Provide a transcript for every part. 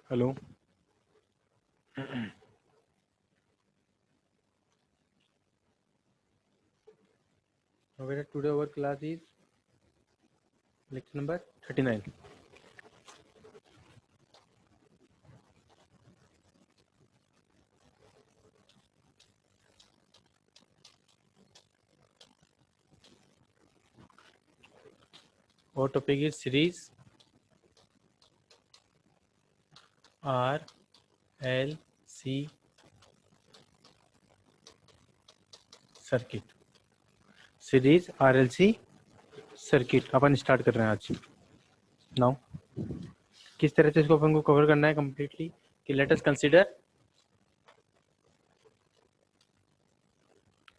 Hello. Now, today our class is lecture number 39. Our topic is series R L C circuit. Series RLC circuit अपन start कर रहे हैं आज। Now किस तरह से इसको अपन को कवर करना है कंप्लीटली कि let us consider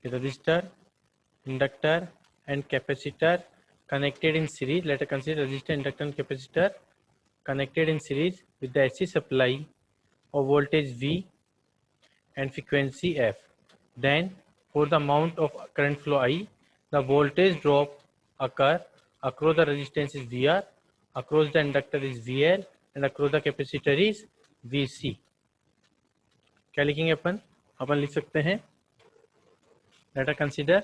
register, inductor and capacitor connected in series. Let us consider resistor, inductor and capacitor connected in series with the AC supply of voltage V and frequency F. Then for the amount of current flow I, the voltage drop occur across the resistance is VR, across the inductor is VL and across the capacitor is VC. क्या लिखेंगे अपन लिख सकते हैं let us consider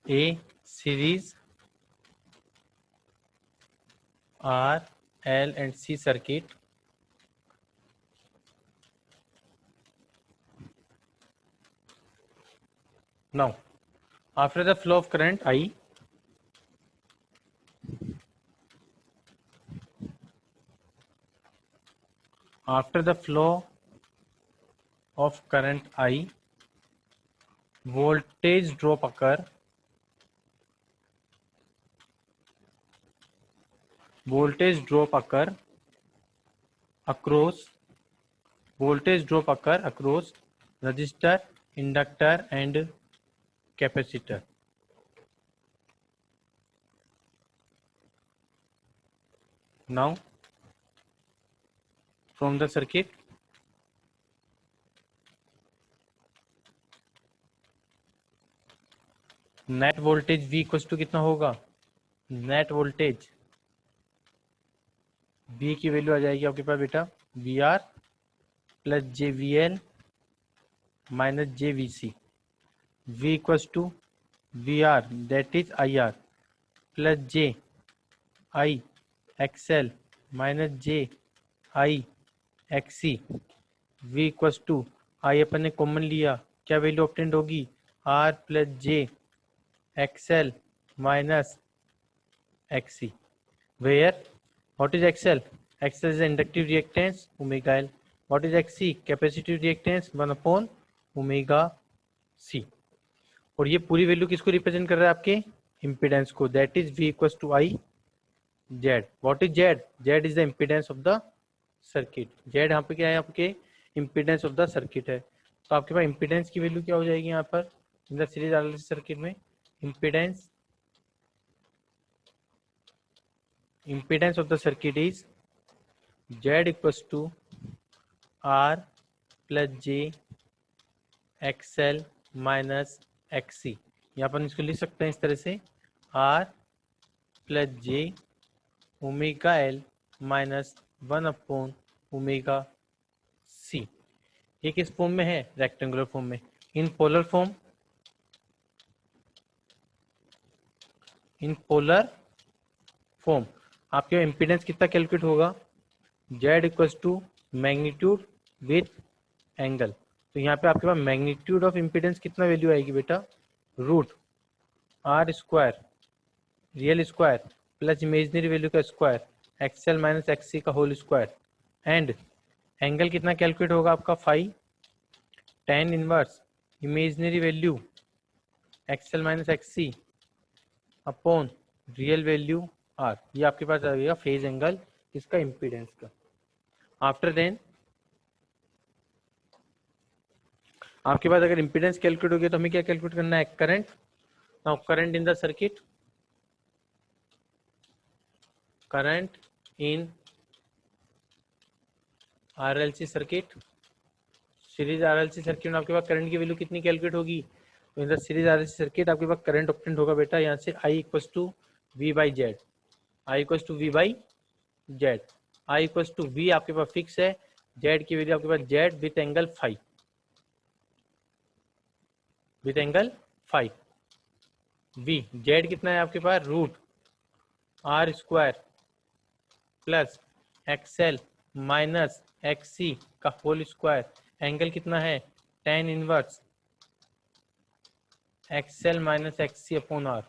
a series R, L and C circuit now after the flow of current I, after the flow of current I, voltage drop occur across resistor, inductor and capacitor. Now from the circuit net voltage V equal to कितना होगा, net voltage V की value आ जाएगी आपके पास बेटा VR plus JVL minus JVC। V equal to VR that is IR plus JIXL minus JIXC। V equal to I अपन ने कॉमन लिया, क्या वैल्यू ऑब्टेंड होगी R plus JXL minus XC, where what is XL? XL is the inductive reactance omega L. What is XC? Capacitive reactance 1 upon omega C. और ये पूरी value किसको represent कर रहा है आपके इम्पीडेंस को, that is V equal to I Z. What is Z? Z is the impedance of the circuit. Z यहाँ पे क्या है आपके इम्पीडेंस ऑफ द सर्किट है। तो आपके पास इम्पीडेंस की वैल्यू क्या हो जाएगी यहाँ पर इन द सीरीज RLC सर्किट में, impedance of the circuit is Z equals to R plus J XL minus XC। यहाँ पर इसको लिख सकते हैं इस तरह से R plus J omega L minus 1 upon omega C। ये किस फॉर्म में है, रेक्टेंगुलर फॉर्म में। इन पोलर फॉर्म आपके इम्पीडेंस कितना कैलकुलेट होगा, Z equals to magnitude with angle. तो यहाँ पे आपके पास मैग्नीट्यूड ऑफ इम्पीडेंस कितना वैल्यू आएगी बेटा, root R square real square plus imaginary value का स्क्वायर XL माइनस XC का होल स्क्वायर, एंड एंगल कितना कैलकुलेट होगा आपका phi tan inverse imaginary value XL minus XC upon real value R। ये आपके पास आ जाएगा फेज एंगल इसका impedance का। आफ्टर देन आपके पास अगर इम्पीडेंस कैलकुलेट हो गया तो हमें क्या कैलकुलेट करना है, current. Now current in the circuit, current in RLC circuit, series RLC circuit में आपके पास करंट की वैल्यू कितनी कैलकुलेट होगी, तो in the series RLC circuit आपके पास करंट ऑब्टेंड होगा बेटा यहाँ से I equals to V by Z, I equals to V by Z, I equals to V आपके पास फिक्स है, जेड की वैल्यू आपके पास Z with angle five, with angle five. V Z कितना है आपके पास root R square plus XL minus XC का होल स्क्वायर, एंगल कितना है tan inverse XL minus XC upon R.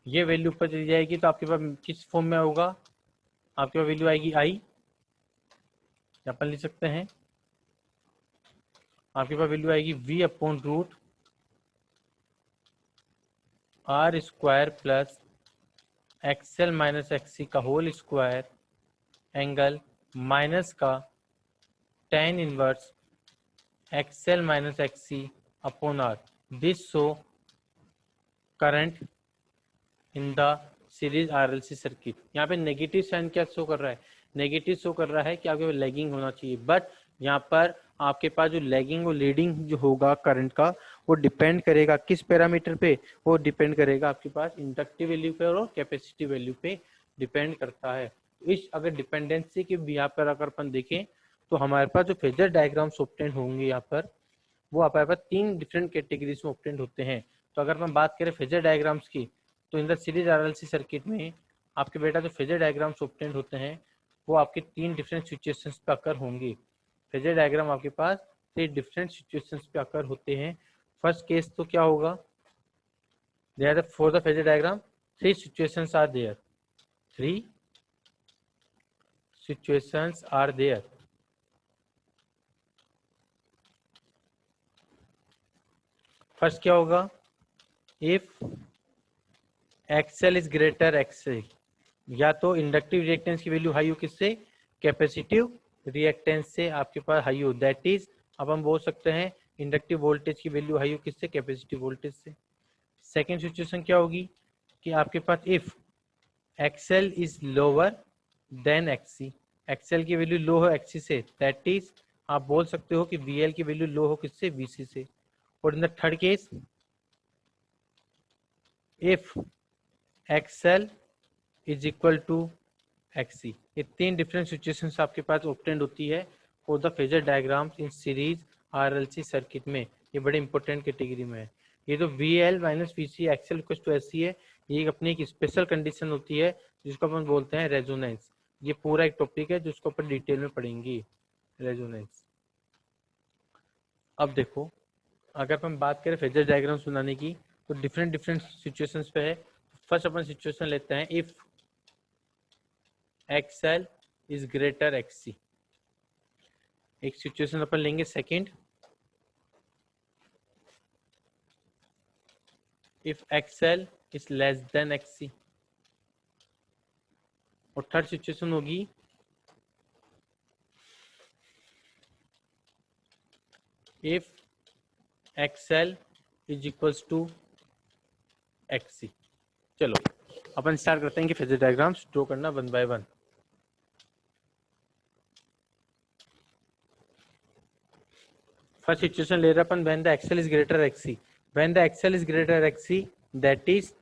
ये वैल्यू ऊपर चली जाएगी तो आपके पास किस फॉर्म में होगा, आपके पास वैल्यू आएगी I, अपन लिख सकते हैं आपके पास वैल्यू आएगी V upon root R square plus XL minus XC का होल स्क्वायर, एंगल माइनस का tan inverse XL minus XC upon R. This show current in the series RLC circuit. यहाँ पे नेगेटिव साइन क्या show कर रहा है, negative show कर रहा है कि आपके लैगिंग होना चाहिए, बट यहाँ पर आपके पास जो लैगिंग और लीडिंग जो होगा करंट का वो डिपेंड करेगा किस पैरामीटर पे, वो डिपेंड करेगा आपके पास इंडक्टिव वैल्यू पे और कैपेसिटिव वैल्यू पे डिपेंड करता है। इस अगर डिपेंडेंसी के बिहार पर अगर अपन देखें तो हमारे पास जो फेजर डायग्राम्स ऑब्टेन होंगे यहाँ पर वो हमारे पास तीन डिफरेंट कैटेगरीज में ऑब्टेन होते हैं। तो अगर हम बात करें फेजर डायग्राम्स की तो in the series RLC circuit में आपके बेटा जो फेजर डायग्राम्स ऑब्टेन होते हैं वो आपके तीन डिफरेंट सिचुएशंस पे अकर होंगे। फेजर डायग्राम आपके पास थ्री डिफरेंट सिचुएशंस पे अकर होते हैं। फर्स्ट केस तो क्या होगा, therefore the phasor diagram three situations are there, three situations are there. First क्या होगा, if XL is greater XL, या तो इंडक्टिव रिएक्टेंस की वैल्यू हाई हो किससे, कैपेसिटिव रिएक्टेंस से आपके पास हाई हो, दैट इज अब हम बोल सकते हैं इंडक्टिव वोल्टेज की वैल्यू हाई हो किससे, कैपेसिटिव वोल्टेज से। सेकेंड सिचुएशन क्या होगी कि आपके पास if XL is lower then XC, XL की वैल्यू लो हो एक्सी से, दैट इज आप बोल सकते हो कि वीएल की वैल्यू लो हो किससे, वीसी से। और in the third case if XL is equal to XC. ये तीन डिफरेंट सिचुएशंस आपके पास ऑब्टेंड होती है for the phasor diagrams in series RLC circuit में। ये बड़े इंपॉर्टेंट कैटेगरी में है। ये तो V L minus V C XL equal to S C है, ये अपनी एक स्पेशल कंडीशन होती है जिसको अपन बोलते हैं रेजोनेंस। ये पूरा एक टॉपिक है जिसको अपन डिटेल में पढ़ेंगे, रेजोनेंस। अब देखो अगर अपन बात करें फेजर डायग्राम्स बनाने की तो डिफरेंट डिफरेंट सिचुएशंस पे है। फर्स्ट अपन सिचुएशन लेते हैं if XL is greater XC, एक सिचुएशन अपन लेंगे। Second if XL is less than XC, और थर्ड सिचुएशन होगी if XL is equals to XC. चलो अपन स्टार्ट करते हैं कि फेजर डायग्राम्स ड्रॉ करना one by one. First situation ले रहे अपन when the XL is greater XC, when the XL is greater XC that is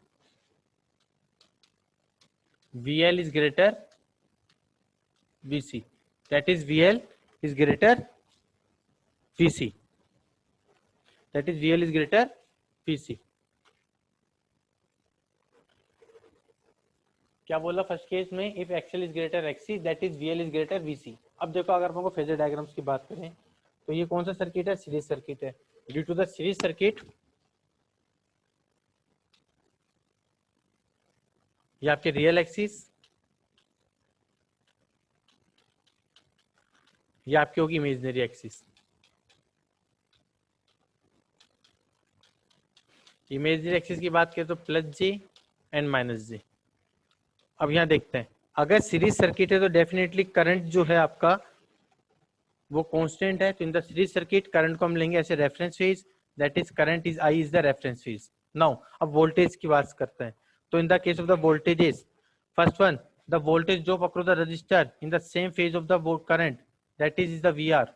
VL is greater VC, that is VL is greater VC, that is VL is greater VC. क्या बोला first case में, if XL is greater XC that is VL is greater VC. अब देखो अगर हमको phasor diagrams की बात करें तो ये कौन सा सर्किट है, सीरीज सर्किट है। Due to the series circuit ये आपके रियल एक्सिस, ये आपकी होगी इमेजिनरी एक्सिस। इमेजिनरी एक्सिस की बात करें तो प्लस जे एंड माइनस जे। अब यहां देखते हैं अगर सीरीज सर्किट है तो डेफिनेटली करंट जो है आपका वो कांस्टेंट है। तो in the series circuit current को हम लेंगे ऐसे reference phase, that is current is I is the reference phase. Now अब वोल्टेज की बात करते हैं तो in the case of the voltages, first one the voltage drop across the resistor in the same phase of the current that is the V R.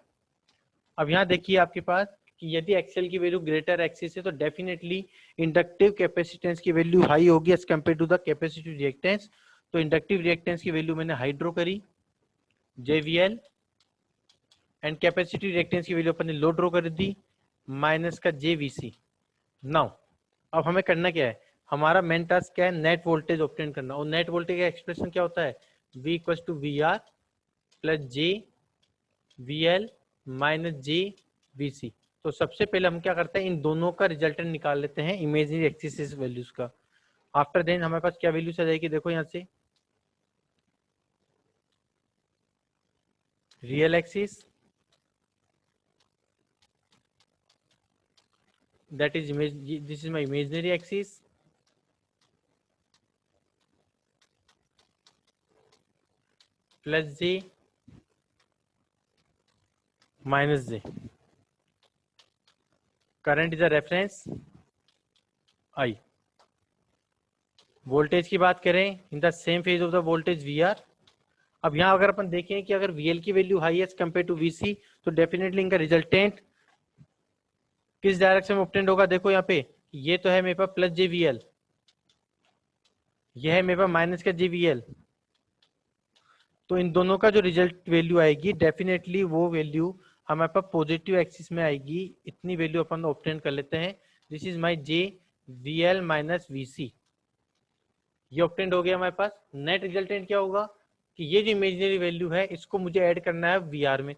अब यहाँ देखिए आपके पास कि यदि एक्सएल की वैल्यू ग्रेटर एक्सी से तो डेफिनेटली इंडक्टिव कैपेसिटेंस की वैल्यू हाई होगी as compare to the capacitive reactance. तो इंडक्टिव रिएक्टेंस की वैल्यू मैंने हाई ड्रॉ करी JVL, एंड कैपेसिटिव रिएक्टेंस की वैल्यू अपन ने लो ड्रॉ कर दी माइनस का JVC। नाउ अब हमें करना क्या है, हमारा मेन टास्क क्या है, नेट वोल्टेज ऑब्टेन करना। और नेट वोल्टेज का एक्सप्रेशन क्या होता है, V equal to VR plus JVL minus JVC। तो सबसे पहले हम क्या करते हैं, इन दोनों का रिजल्टेंट निकाल लेते हैं इमेजिनरी एक्सिस वैल्यूज का। आफ्टर देन हमारे पास क्या वैल्यूज आ जाएगी, देखो यहाँ से real axis, that is this is my imaginary axis, plus J minus J, current is a reference I। Voltage की बात करें, इन the same phase of the voltage VR। अब यहाँ अगर अपन देखें कि अगर VL की value high as compare to VC तो डेफिनेटली इनका रिजल्टेंट किस डायरेक्शन में ऑब्टेंड होगा, देखो यहाँ पे ये तो है मेरे पास प्लस JVL, यह है मेरे पास माइनस का JVL। तो इन दोनों का जो रिजल्ट वैल्यू आएगी डेफिनेटली वो वैल्यू हमारे पास पॉजिटिव एक्सिस में आएगी। इतनी वैल्यू अपन ऑब्टेन कर लेते हैं। This is my JVL minus VC, ये ऑब्टेन हो गया हमारे पास। नेट रिजल्टेंट क्या होगा कि ये जो इमेजिनरी वैल्यू है इसको मुझे ऐड करना है VR में,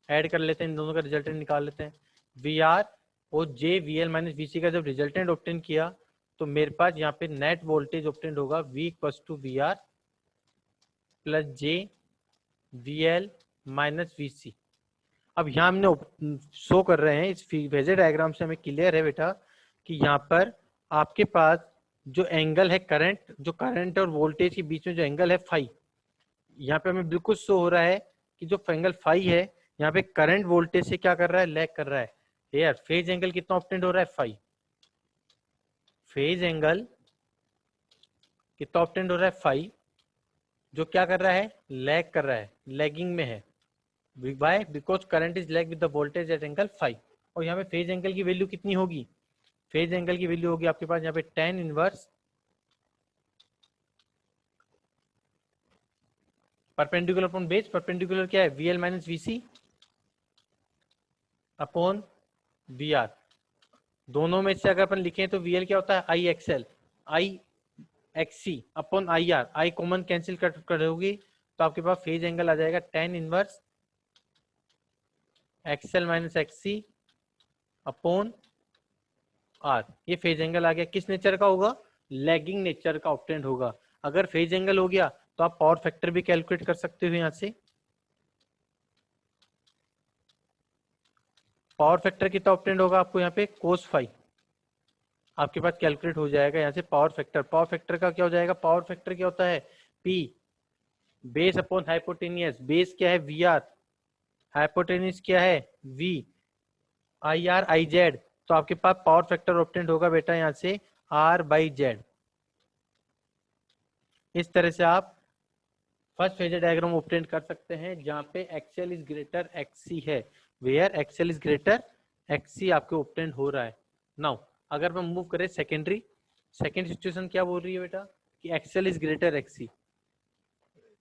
ऐड कर लेते हैं, इन दोनों का रिजल्टेंट निकाल लेते हैं। VR और JVL माइनस VC का जब रिजल्टेंट ऑब्टेन किया तो मेरे पास यहाँ पे नेट वोल्टेज ऑब्टेन होगा V equal to VR plus JVL minus VC। अब यहाँ हमने शो कर रहे हैं इस फेजर डायग्राम से हमें क्लियर है बेटा कि यहाँ पर आपके पास जो एंगल है करंट, जो करंट और वोल्टेज के बीच में जो एंगल है फाई, यहाँ पे हमें बिल्कुल शो हो रहा है कि जो एंगल फाई है यहाँ पे करंट वोल्टेज से क्या कर रहा है, लैग कर रहा है। यार फेज एंगल कितना ऑब्टेंड हो रहा है, फाई। फेज एंगल कितना ऑब्टेंड हो रहा है, फाई, जो क्या कर रहा है, लैग कर रहा है, लैगिंग में है। Why? Because current is lag with the voltage at angle phi। और यहाँ पे फेज एंगल की वैल्यू कितनी होगी, फेज एंगल की वैल्यू होगी आपके पास यहाँ पे tan inverse perpendicular upon base. Perpendicular क्या है, VL minus VC upon VR। दोनों में से अगर अपन लिखें तो VL क्या होता है, IXL, IXC upon IR, I common cancel करोगी तो आपके पास फेज एंगल आ जाएगा tan inverse XL minus XC upon R। ये फेज एंगल आ गया, किस नेचर का होगा, लैगिंग नेचर का ऑब्टेंड होगा। अगर फेज एंगल हो गया तो आप पावर फैक्टर भी कैलकुलेट कर सकते हो। यहाँ से पावर फैक्टर कितना ऑब्टेंड होगा आपको यहाँ पे, कोस फाई आपके पास कैलकुलेट हो जाएगा यहाँ से। पावर फैक्टर, पावर फैक्टर का क्या हो जाएगा, पावर फैक्टर क्या होता है, P base upon hypotenuse. Base क्या है, VR, हाइपोटेनियस क्या है, V, IR IZ। तो आपके पास पावर फैक्टर ऑब्टेंड होगा बेटा यहाँ से R/Z। इस तरह से आप फर्स्ट फेजर डायग्राम ऑब्टेन कर सकते हैं जहां पे एक्सएल इज ग्रेटर XC है, where XL is greater XC आपके ऑब्टेन हो रहा है। नाउ अगर हम मूव करें सेकेंडरी, सेकेंड सिचुएशन क्या बोल रही है बेटा कि XL is greater XC।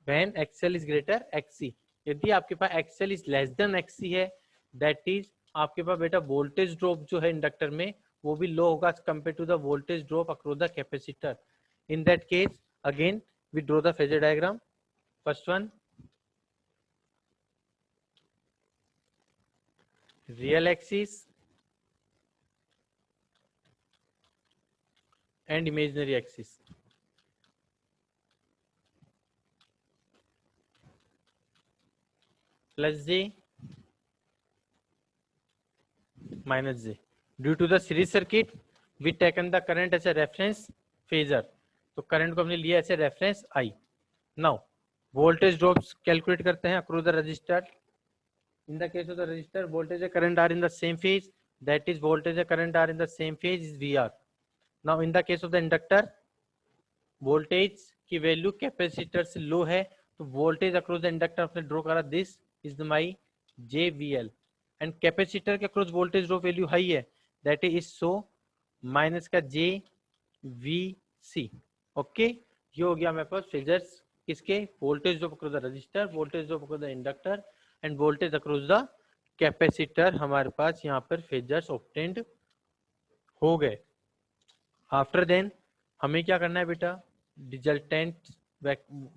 When XL is greater XC, यदि आपके पास XL is less than XC है, दैट इज आपके पास बेटा वोल्टेज ड्रॉप जो है इंडक्टर में वो भी लो होगा compare to the voltage drop across the capacitor. In that case again we draw the phasor diagram. First one, real axis and imaginary axis। Plus J minus J। Due to the series circuit, we taken the current as a reference phasor। तो current को हमने लिया ऐसे reference I। Now voltage drops calculate करते हैं across the register. In the case of the resistor, voltage and current are in the same phase, that is voltage and current are in the same phase is VR। Now in the case of the inductor, voltage की वैल्यू capacitor से low है तो voltage across the inductor आपने draw करा, this is my JVL and capacitor के across voltage drop value high है, that is so minus का जे वी सी। ओके, ये हो गया हमारे पास फिगर्स किसके, voltage drop across the resistor, voltage drop across the inductor and voltage across the capacitor. हमारे पास यहाँ पर फिगर्स ऑब्टेन्ड हो गए। आफ्टर देन हमें क्या करना है बेटा, रिजल्टेंट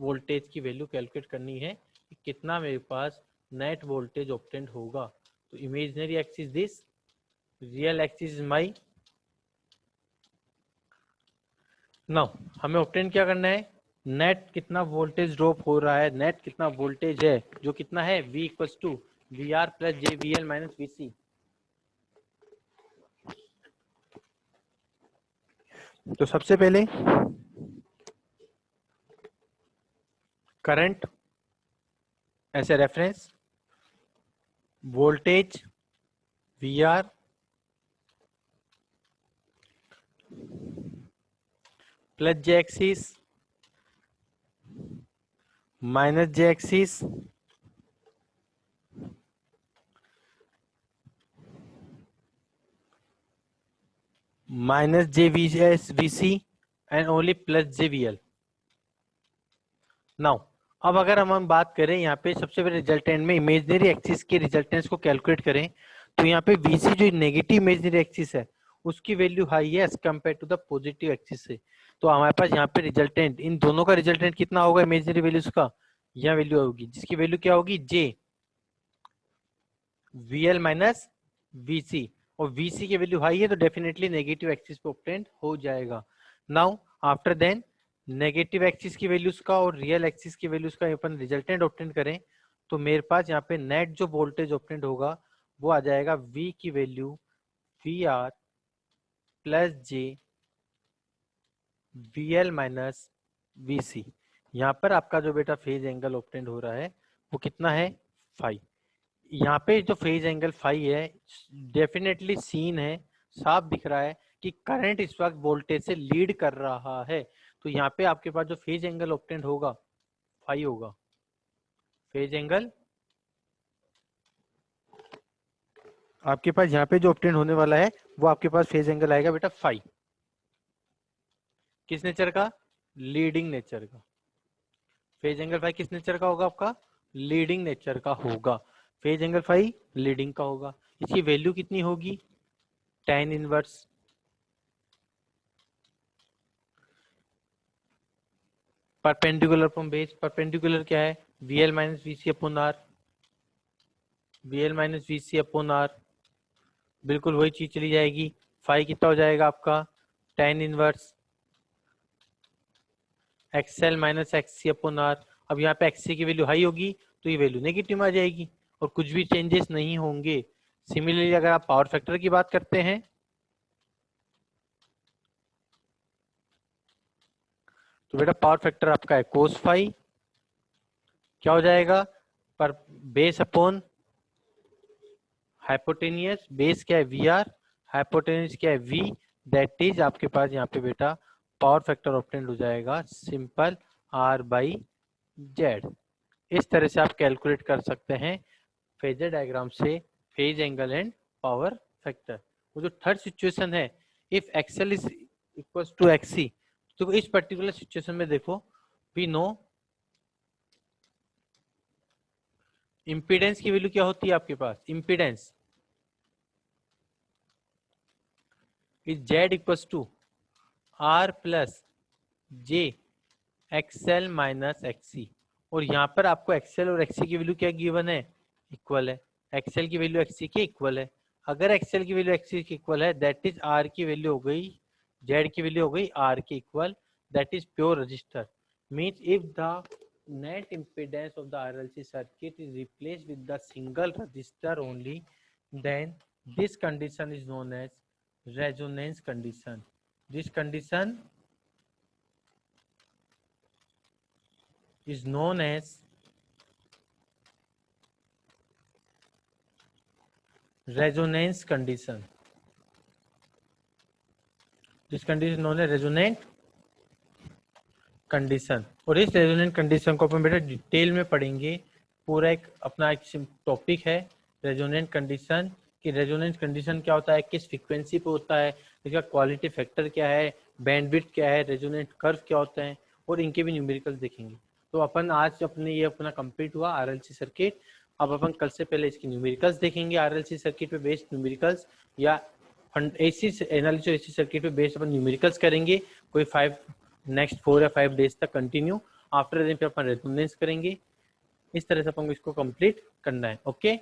वोल्टेज की वैल्यू कैलकुलेट करनी है कि कितना मेरे पास नेट वोल्टेज ऑब्टेन्ड होगा। तो imaginary axis this, real axis is my. Now हमें ऑब्टेन क्या करना है, नेट कितना वोल्टेज ड्रॉप हो रहा है, नेट कितना वोल्टेज है, जो कितना है V equals to V R plus J V L minus V C. तो सबसे पहले current as a reference, voltage V R plus J axis minus J axis minus J V S V C and only plus J V L. Now अब अगर हम बात करें यहाँ पे सबसे पहले रिजल्टेंट में इमेजिनरी एक्सिस के रिजल्टेंट्स को कैलकुलेट करें, तो यहाँ पे वीसी जो नेगेटिव इमेजिनरी एक्सिस है उसकी वैल्यू हाई है as compare to the positive axis से। तो हमारे पास यहाँ पे रिजल्टेंट, इन दोनों का रिजल्टेंट कितना होगा इमेजिनरी वैल्यूज का, यह वैल्यू होगी जिसकी वैल्यू क्या होगी, J V L minus V C, और वीसी की वैल्यू हाई है तो डेफिनेटली नेगेटिव एक्सिस पे ऑब्टेन्ड हो जाएगा। Now after then negative axis की वैल्यूज का और रियल एक्सिस की वैल्यूज का अपन रिजल्टेंट ऑब्टेन करें, तो मेरे पास यहाँ पे नेट जो वोल्टेज ऑब्टेंड होगा वो आ जाएगा V की value V R plus J V L minus V C. यहाँ पर आपका जो बेटा फेज एंगल ऑब्टेंड हो रहा है वो कितना है, फाई। यहाँ पे जो फेज एंगल फाई है डेफिनेटली सीन है, साफ दिख रहा है कि करंट इस वक्त वोल्टेज से लीड कर रहा है। तो यहाँ पे आपके पास जो फेज एंगल ऑब्टेंड होगा फाई होगा। फेज एंगल आपके पास यहाँ पे जो ऑब्टेंड होने वाला है वो आपके पास फेज एंगल आएगा बेटा फाई। किस नेचर का, लीडिंग नेचर का। फेज एंगल फाई किस नेचर का होगा आपका, लीडिंग नेचर का होगा। फेज एंगल फाई लीडिंग का होगा। इसकी वैल्यू कितनी होगी, tan inverse perpendicular from base. Perpendicular क्या है, VL minus VC upon R, VL minus VC upon R, बिल्कुल वही चीज चली जाएगी। फाई कितना हो जाएगा आपका, tan inverse XL minus XC upon R। अब यहाँ पे XC की वैल्यू हाई होगी तो ये वैल्यू नेगेटिव में आ जाएगी और कुछ भी चेंजेस नहीं होंगे। सिमिलरली अगर आप पावर फैक्टर की बात करते हैं तो बेटा पावर फैक्टर आपका है कोस फाई, क्या हो जाएगा, पर बेस अपॉन हाइपोटेनियस, बेस क्या है VR, हाइपोटेनियस क्या है V, दैट इज आपके पास यहाँ पे बेटा पावर फैक्टर ऑब्टेंड हो जाएगा सिंपल R/Z। इस तरह से आप कैलकुलेट कर सकते हैं फेजर डायग्राम से phase angle and power factor. वो जो थर्ड सिचुएशन है, if XL is equal to XC, तो इस पर्टिकुलर सिचुएशन में देखो वी नो इंपीडेंस की वैल्यू क्या होती है आपके पास, impedance is Z equal to R plus j XL minus XC। और यहाँ पर आपको XL और XC की वैल्यू क्या गिवन है, इक्वल है। XL की वैल्यू XC के इक्वल है। अगर XL की वैल्यू XC के इक्वल है दैट इज R की वैल्यू हो गई, Z की वैल्यू हो गई R के equal, that is pure resistor. Means if the net impedance of the RLC circuit is replaced with the single resistor only, then this condition is known as resonance condition. This condition is known as resonance condition. This condition is known as resonant condition. और इस resonant condition को अपन बेटा detail में पढ़ेंगे, पूरा एक अपना एक टॉपिक है रेजोनेंट कंडीशन कि रेजोनेंस कंडीशन क्या होता है, किस फ्रीक्वेंसी पे होता है, इसका क्वालिटी फैक्टर क्या है, बैंडविड्थ क्या है, रेजोनेंट कर्व क्या होते हैं, और इनके भी न्यूमेरिकल्स देखेंगे। तो अपन आज अपने ये अपना कंप्लीट हुआ आरएलसी सर्किट। अब अपन कल से पहले इसकी न्यूमेरिकल्स देखेंगे, आरएलसी सर्किट पे बेस्ड न्यूमेरिकल्स या एसी एनालिसिस एसी सर्किट पे बेस्ड अपन न्यूमेरिकल्स करेंगे कोई 4 या 5 डेज तक कंटिन्यू। आफ्टर दिन पे अपन रेजोनेंस करेंगे। इस तरह से अपन को इसको कंप्लीट करना है। ओके।